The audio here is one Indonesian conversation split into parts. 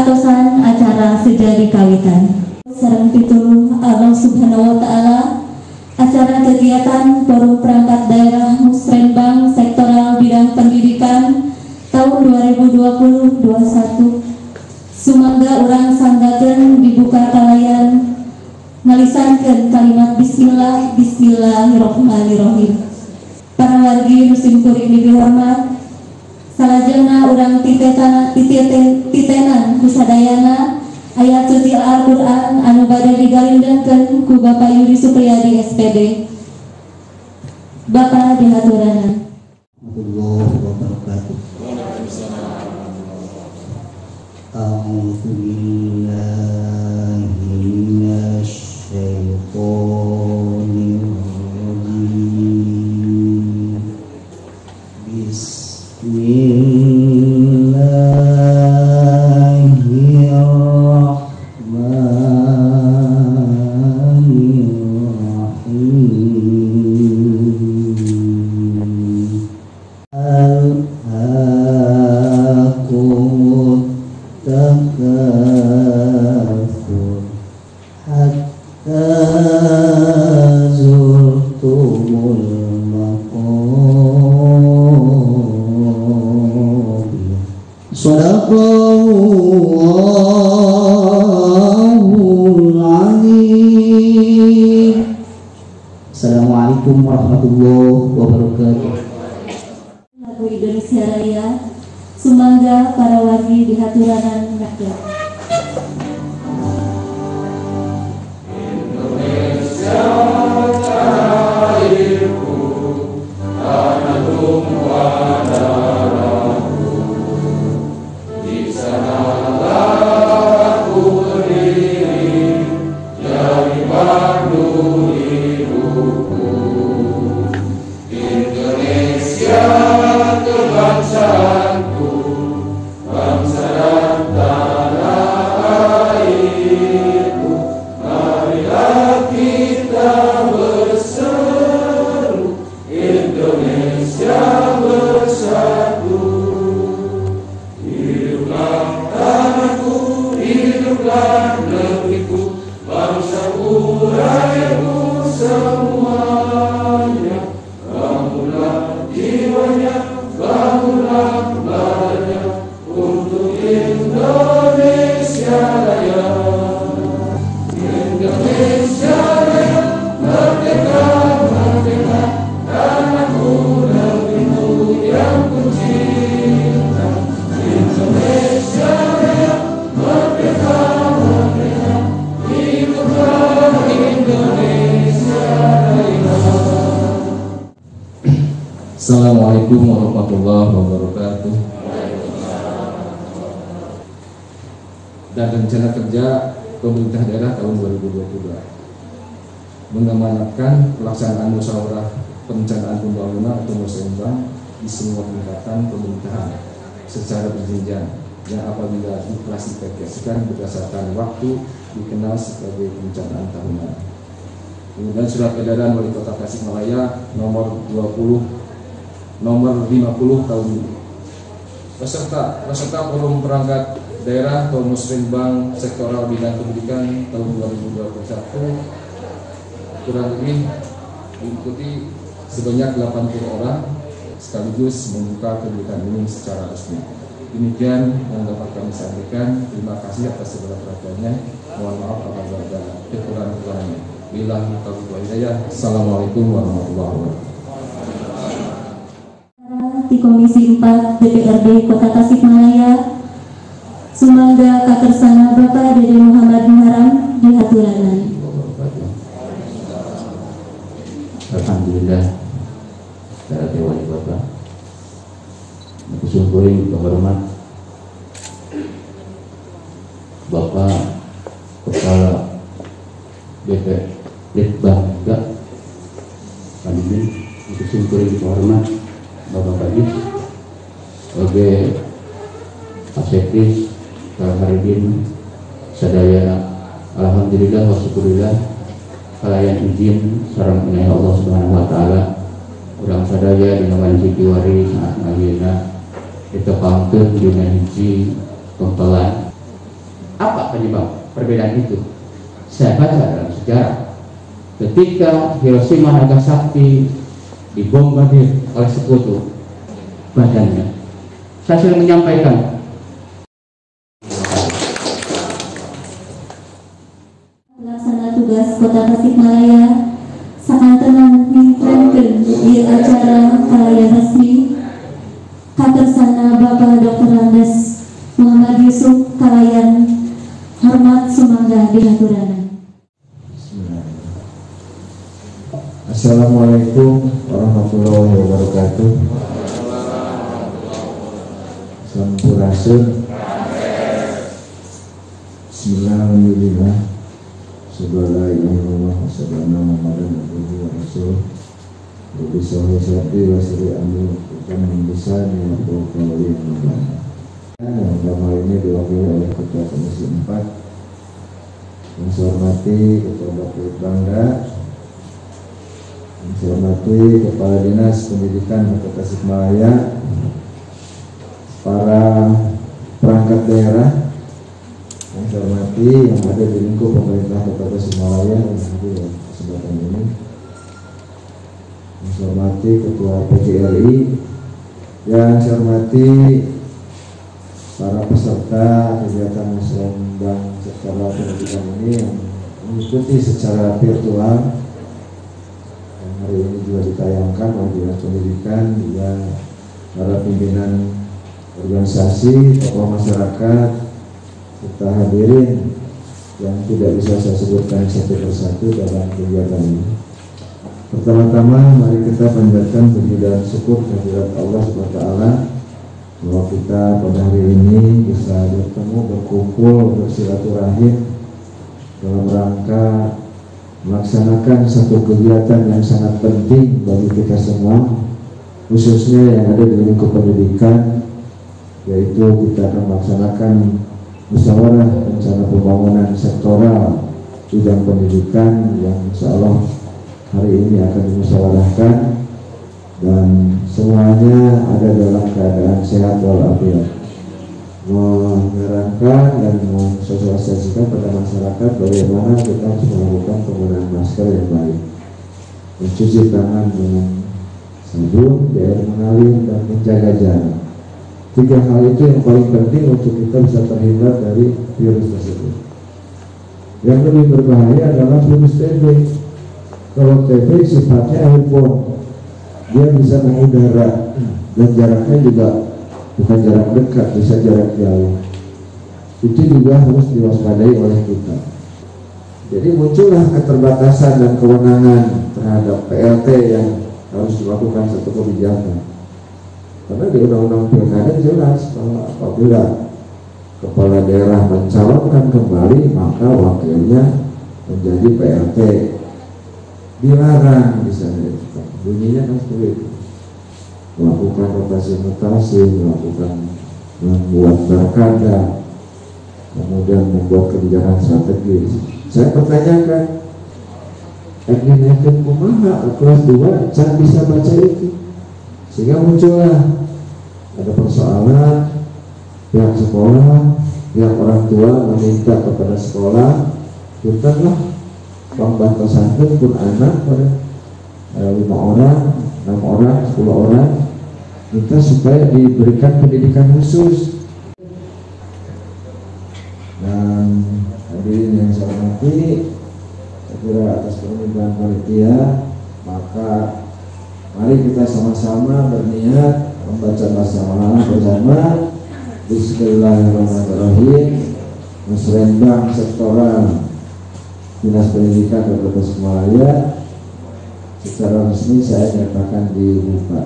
atosan acara sejadi kawitan. Sareng pituduh Allah Subhanahu wa taala, acara kegiatan Forum Perangkat Daerah Musrenbang Sektoral Bidang Pendidikan tahun 2020-21 sumangga urang sanggakeun dibuka kalayan ngalisankeun kalimat bismillah bismillahirrahmanirrahim. Para wargi nu simkuring dihormat, salajengna urang titenan kusadayana ayat suci Al-Quran anu bade digalindengkeun ku Bapak Yuri Supriyadi SPD. Bapak dihaturanan. Warahmatullahi wabarakatuh. A'udzu billahi minasy syaithanir rajim. Assalamualaikum warahmatullahi wabarakatuh. Lagu Indonesia Raya sumangga para wargi dihaturanan rakyat. Indonesia lahirku, tanah tumpah darahku, di sanalah aku berdiri, jadi pandu hidupku. Indonesia kebangsaanku, bangsa dan tanah airku, marilah kita berseru, Indonesia bersatu. Hiduplah tanahku, hiduplah negeriku, bangsaku, rakyatku semuanya. Bangunlah jiwanya, bangunlah badannya untuk Indonesia Raya. Indonesia Raya, merdeka, merdeka, tanahku, negeriku yang kucinta. Indonesia Raya, merdeka, merdeka, hiduplah Indonesia Raya. Assalamualaikum warahmatullahi wabarakatuh. Dan rencana kerja pemerintah daerah tahun 2022 mengamanatkan pelaksanaan musyawarah perencanaan pembangunan atau musrenbang di semua tingkatan pemerintahan secara berjenjang yang apabila diklasifikasikan berdasarkan waktu dikenal sebagai perencanaan tahunan. Kemudian surat edaran Wali Kota Tasikmalaya nomor 50 tahun ini. Peserta Forum Perangkat Daerah atau Musrenbang Sektoral Bidang Pendidikan tahun 2021 kurang lebih diikuti sebanyak 80 orang sekaligus membuka kegiatan ini secara resmi. Demikian yang dapat kami sampaikan. Terima kasih atas segala perhatiannya. Mohon maaf apabila ada kekurangan-kekurangannya. Billahi taufiq wal hidayah. Assalamualaikum warahmatullahi wabarakatuh. Di Komisi 4 DPRD Kota Tasikmalaya sumangga kakersana Bapak Dede Muhammad Muharam dihaturanan. Alhamdulillah, saya wali Bapak, kusyukurin kehormat Bapak Kepala BP Litbangga Kami kusyukurin kehormat Bapak Kadis sebagai Asekris Kalharidin sadaya. Alhamdulillah wa syukurillah kalayan izin sareng menawi Allah Subhanahu wa taala urang sadaya dina wanci kiwari saat ayeuna ditepangkeun dina hiji pempelan Apa penyebab perbedaan itu? Saya baca dalam sejarah, ketika Hiroshima Nagasaki dibombardir oleh sekutu badannya, saya sudah menyampaikan pelaksana tugas Kota Tasikmalaya sakantenan mingkrengkeun di acara kalayan resmi katersana Bapak Dr. Andes Muhammad Yusuf kalayan hormat sumangga dihaturana. Assalamualaikum warahmatullahi wabarakatuh. Sampurasun. Bismillahirrahmanirrahim. Subhanallah illallah wasallallahu Muhammadan abduhu wa rasul. Rabbi sholli sadri wa sirri amri wa bisa wa qawli mubana. Yang pertama ini diwakili oleh Ketua Komisi 4 yang saya hormati Ketua Bapak Bangga, yang saya hormati Kepala Dinas Pendidikan Kota Tasikmalaya, para perangkat daerah yang saya hormati yang ada di lingkup pemerintah Kota Tasikmalaya yang hadir dalam kesempatan ini, yang saya hormati Ketua PGRI, yang saya hormati para peserta kegiatan musrembang secara pendidikan ini yang mengikuti secara virtual, yang hari ini juga ditayangkan oleh Dinas Pendidikan, juga para pimpinan organisasi, tokoh masyarakat, serta hadirin yang tidak bisa saya sebutkan satu persatu dalam kegiatan ini. Pertama-tama mari kita panjatkan puji dan syukur kehadirat Allah SWT bahwa kita pada hari ini bisa bertemu, berkumpul, bersilaturahim dalam rangka melaksanakan satu kegiatan yang sangat penting bagi kita semua, khususnya yang ada di lingkup pendidikan, yaitu kita akan melaksanakan musyawarah rencana pembangunan sektoral bidang pendidikan yang insya Allah hari ini akan dimusyawarahkan dan semuanya ada dalam keadaan sehat walafiat, menyarankan dan mensosialisasikan pada masyarakat bagaimana kita harus melakukan penggunaan masker yang baik, mencuci tangan dengan sabun, air mengalir, dan menjaga jarak. 3 hal itu yang paling penting untuk kita bisa terhindar dari virus tersebut. Yang lebih berbahaya adalah virus TB. Kalau TB sifatnya airborne, dia bisa mengudara dan jaraknya juga bukan jarak dekat, bisa jarak jauh. Itu juga harus diwaspadai oleh kita. Jadi muncullah keterbatasan dan kewenangan terhadap PLT yang harus dilakukan satu kebijakan. Karena di Undang-Undang Pilkada jelas bahwa apabila kepala daerah mencalonkan kembali maka wakilnya menjadi PLT. Dilarang bisa bunyinya kan seperti itu, melakukan rotasi-mutasi, melakukan membuat berkada, kemudian membuat kebijakan strategis. Saya pertanyakan, Eknin kumaha kelas 2 can bisa baca itu, sehingga muncullah ada persoalan pihak sekolah, pihak orang tua meminta kepada sekolah, puntenlah Bang Bantosan pun anak pada 5 orang, 6 orang, 10 orang minta supaya diberikan pendidikan khusus. Dan hadirin yang saya hormati, saya kira atas permintaan panitia, maka mari kita sama-sama berniat membaca basmalah bersama. Bismillahirrahmanirrahim. Musrembang sektoral Dinas Pendidikan Kota Tasikmalaya secara resmi saya nyatakan dibuka.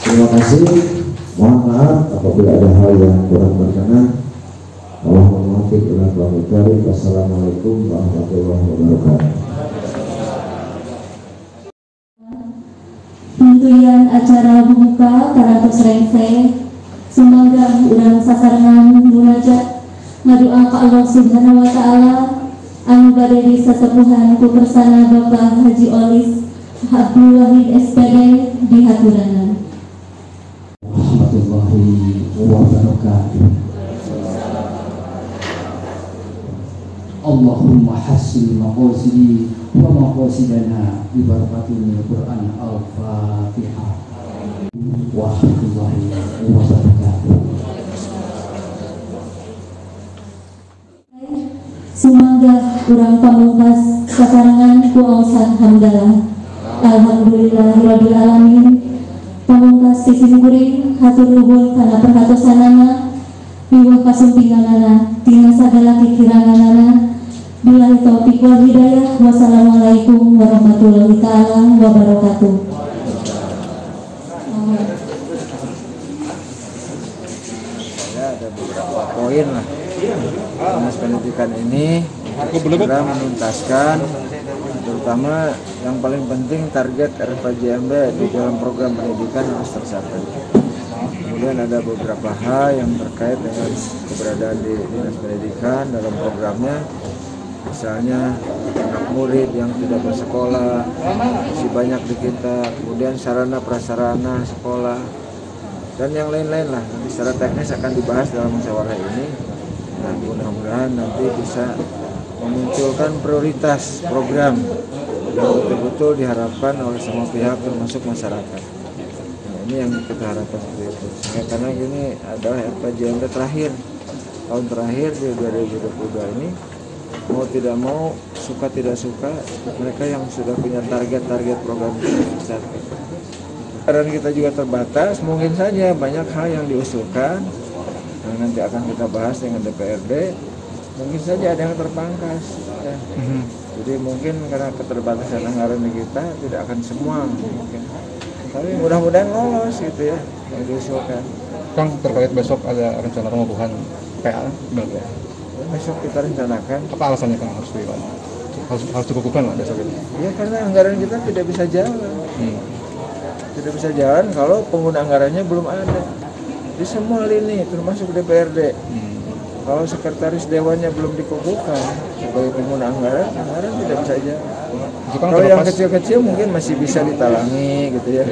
Terima kasih. Mohon maaf apabila ada hal yang kurang berkenan. Allahumma muwaffiq ila aqwamit thoriq. Wassalamualaikum warahmatullahi wabarakatuh. Penuntuyan acara pembuka Karatus Rengse sumangga urang sasarengan munajat ngadoa ka Allah Subhanahu wa taala anu bade disasepuhan ku kersana Bapak Haji Olis Abdul Wahid SPD di haturana. Warahmatullahi wabarakatuh. Allahumma hassin maqasidi wa maqasidana bi barakatil Qur'an al-Fatihah. Warahmatullahi wabarakatuh. Sumangga urang pamungkas sasarangan ku Ausan Hamdalah. Alhamdulillahirabbil alamin. Pamungkas sisimkuring hatur nuhun kana perhatosanana miwah kasumpinganana tina sagala kikiranganana. Billahi taufiq wal hidayah. Wassalamualaikum warahmatullahi taala wabarakatuh. Ada beberapa poin lah. Dinas pendidikan ini segera menuntaskan, terutama yang paling penting target RPJMD di dalam program pendidikan harus tercapai. Kemudian ada beberapa hal yang terkait dengan keberadaan di dinas pendidikan dalam programnya, misalnya anak murid yang tidak bersekolah masih banyak di kita, kemudian sarana prasarana sekolah dan yang lain-lain lah. Nanti secara teknis akan dibahas dalam musyawarah ini. Nah, mudah-mudahan nanti bisa memunculkan prioritas program yang betul-betul diharapkan oleh semua pihak termasuk masyarakat. Nah, ini yang kita harapkan seperti itu. Karena ini adalah RPJMD terakhir, tahun terakhir di 2022 ini. Mau tidak mau, suka tidak suka, mereka yang sudah punya target-target program itu tercapai. Dan kita juga terbatas, mungkin saja banyak hal yang diusulkan yang nanti akan kita bahas dengan DPRD, mungkin saja ada yang terpangkas ya. Jadi mungkin karena keterbatasan anggaran di kita tidak akan semua mungkin, tapi mudah-mudahan lolos gitu ya yang diusulkan. Kang, terkait besok ada rencana pengukuhan PA ya? Besok kita rencanakan. Apa alasannya Kang harus dikukuhkan lah besok ini? Ya karena anggaran kita tidak bisa jalan. Tidak bisa jalan kalau pengguna anggarannya belum ada di semua lini termasuk DPRD. Kalau sekretaris dewannya belum dikukuhkan sebagai pengguna anggaran tidak bisa jalan. Kalau yang kecil-kecil mungkin masih bisa ditalangi gitu ya.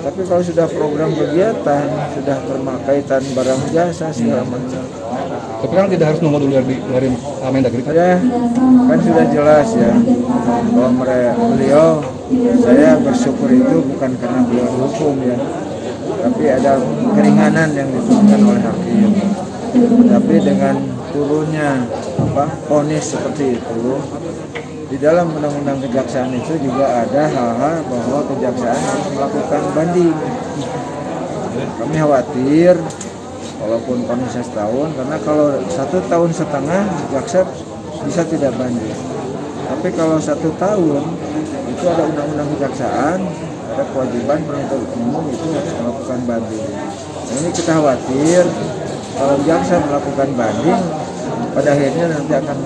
Tapi kalau sudah program kegiatan, sudah terkaitan barang jasa segala macam. Tapi kan tidak harus nunggu dulu dari Mendagri. Ya, kan sudah jelas ya bahwa beliau, saya bersyukur itu bukan karena beliau dihukum ya, tapi ada keringanan yang diberikan oleh hakim. Tapi dengan turunnya vonis seperti itu, di dalam undang-undang kejaksaan itu juga ada hal-hal bahwa kejaksaan harus melakukan banding. Kami khawatir walaupun vonisnya setahun, karena kalau 1,5 tahun jaksa bisa tidak banding. Tapi kalau 1 tahun itu ada undang-undang kejaksaan, ada kewajiban penuntut umum itu harus melakukan banding. Nah, ini kita khawatir kalau jaksa melakukan banding, pada akhirnya nanti akan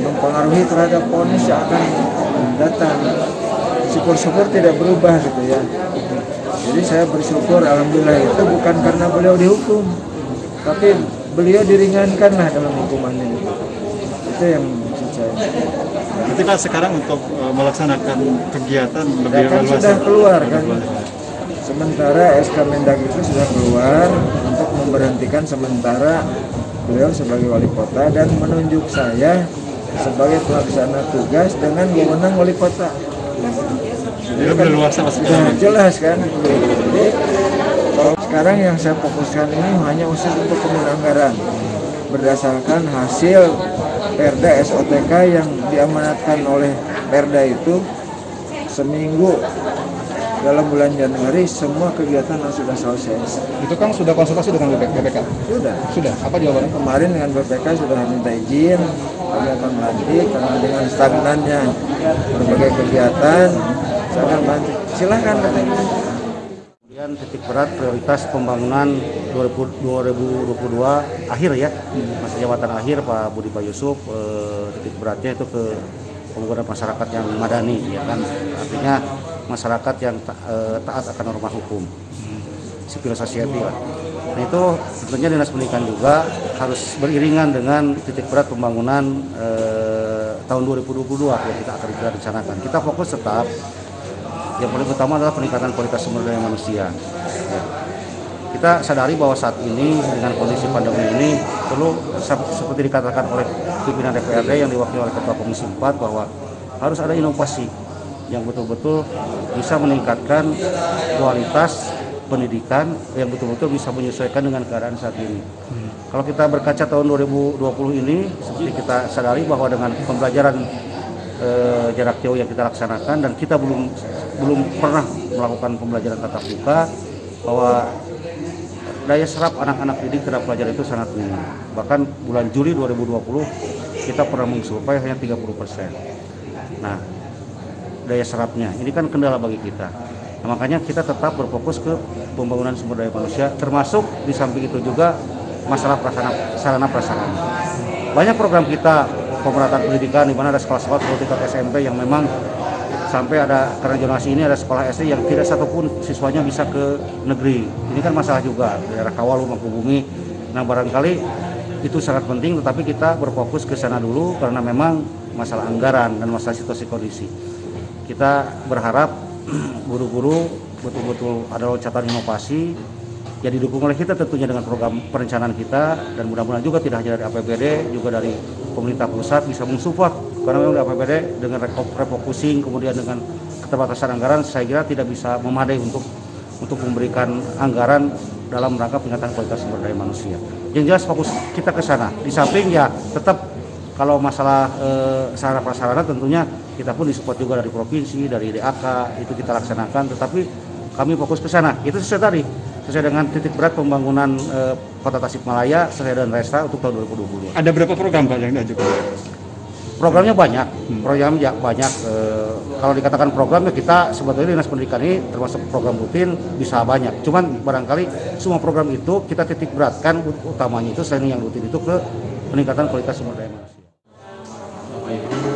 mempengaruhi terhadap vonis yang akan datang. Syukur-syukur tidak berubah gitu ya. Jadi saya bersyukur, alhamdulillah itu bukan karena beliau dihukum, tapi beliau diringankan lah dalam hukumannya. Itu yang maksud saya. Berarti Pak sekarang untuk melaksanakan kegiatan lebih kan sudah keluar kan. Sementara SK Mendagri itu sudah keluar untuk memberhentikan sementara beliau sebagai wali kota dan menunjuk saya sebagai pelaksana tugas dengan wewenang wali kota. Jadi kan sudah jelas kan. Jadi kalau sekarang yang saya fokuskan ini hanya usul untuk pengguna anggaran berdasarkan hasil Perda SOTK yang diamanatkan oleh Perda itu seminggu dalam bulan Januari semua kegiatan sudah selesai. Itu kan sudah konsultasi dengan BPK? Sudah. Apa jawabannya? Kemarin dengan BPK sudah minta izin, kami akan melantik karena dengan stagnannya berbagai kegiatan, saya akan melantik. Silakan katanya. Kemudian titik berat prioritas pembangunan 2022 akhir ya, masa jabatan akhir Pak Budi Pak Yusuf, titik beratnya itu ke pembangunan masyarakat yang madani ya kan, artinya masyarakat yang taat akan norma hukum, civil society lah. Nah itu tentunya Dinas Pendidikan juga harus beriringan dengan titik berat pembangunan tahun 2022 yang kita akan rencanakan. Kita fokus tetap yang paling utama adalah peningkatan kualitas sumber daya manusia. Ya. Kita sadari bahwa saat ini dengan kondisi pandemi ini perlu seperti dikatakan oleh pimpinan DPRD yang diwakili oleh Ketua Komisi 4 bahwa harus ada inovasi yang betul-betul bisa meningkatkan kualitas pendidikan yang betul-betul bisa menyesuaikan dengan keadaan saat ini. Kalau kita berkaca tahun 2020 ini, seperti kita sadari bahwa dengan pembelajaran jarak jauh yang kita laksanakan dan kita belum pernah melakukan pembelajaran tatap muka, bahwa daya serap anak-anak didik terhadap pelajaran itu sangat minim. Bahkan bulan Juli 2020 kita pernah mensurvei hanya 30%. Nah, daya serapnya ini kan kendala bagi kita. Nah, makanya kita tetap berfokus ke pembangunan sumber daya manusia, termasuk di samping itu juga masalah sarana prasarana. Banyak program kita pemerataan pendidikan di mana ada sekolah-sekolah tingkat SMP yang memang sampai ada karena zonasi ini ada sekolah SD yang tidak satupun siswanya bisa ke negeri. Ini kan masalah juga daerah Kawalu, Mangkubumi. Nah, barangkali itu sangat penting, tetapi kita berfokus ke sana dulu karena memang masalah anggaran dan masalah situasi kondisi. Kita berharap guru-guru betul-betul ada loncatan inovasi yang didukung oleh kita tentunya dengan program perencanaan kita, dan mudah-mudahan juga tidak hanya dari APBD, juga dari pemerintah pusat bisa mensupport, karena memang di APBD dengan refocusing kemudian dengan keterbatasan anggaran saya kira tidak bisa memadai untuk memberikan anggaran dalam rangka peningkatan kualitas sumber daya manusia. Yang jelas fokus kita ke sana. Di samping ya tetap kalau masalah sarana prasarana tentunya kita pun disupport juga dari provinsi, dari DAK, itu kita laksanakan, tetapi kami fokus ke sana. Itu sesuai dengan titik berat pembangunan Kota Tasikmalaya sesuai dengan Resta untuk tahun 2022. Ada berapa program Pak yang diajukan? Programnya banyak, kalau dikatakan programnya kita sebetulnya Dinas Pendidikan ini termasuk program rutin bisa banyak. Cuman barangkali semua program itu kita titik beratkan utamanya itu selain yang rutin itu ke peningkatan kualitas sumber daya manusia. Bapak Ibu,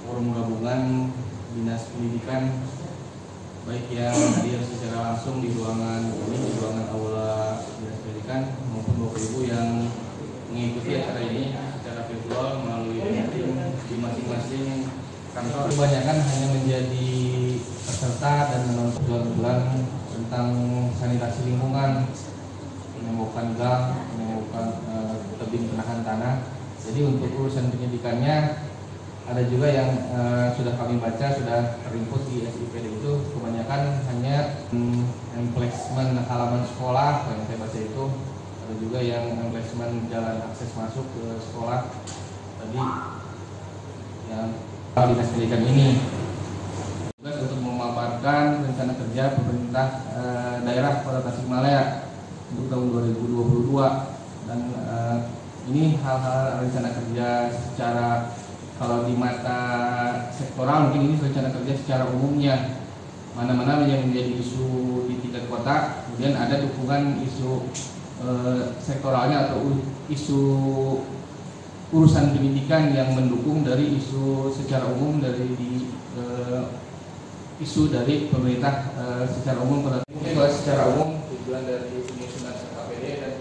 forum gabungan Dinas Pendidikan baik yang hadir secara langsung di ruangan ini, di ruangan aula Dinas Pendidikan, maupun Bapak Ibu yang mengikuti acara ini secara virtual melalui meeting di masing-masing kantor. Kebanyakan hanya menjadi peserta dan menonton bulan tentang sanitasi lingkungan, menemukan gang, menemukan tebing penahan tanah. Jadi untuk urusan pendidikannya ada juga yang sudah kami baca, sudah terinput di SIPD itu kebanyakan hanya emplacement halaman sekolah yang saya baca itu. Ada juga yang emplacement jalan akses masuk ke sekolah tadi yang Dinas Pendidikan ini. Juga untuk memaparkan rencana kerja pemerintah daerah Kota Tasikmalaya untuk tahun 2022, dan ini hal-hal rencana kerja secara, kalau di mata sektoral mungkin ini rencana kerja secara umumnya, mana-mana yang menjadi isu di tingkat kota, kemudian ada dukungan isu sektoralnya atau isu urusan pendidikan yang mendukung dari isu secara umum dari isu dari pemerintah secara umum. Mungkin secara umum tujuan dari penyusunan KPD dan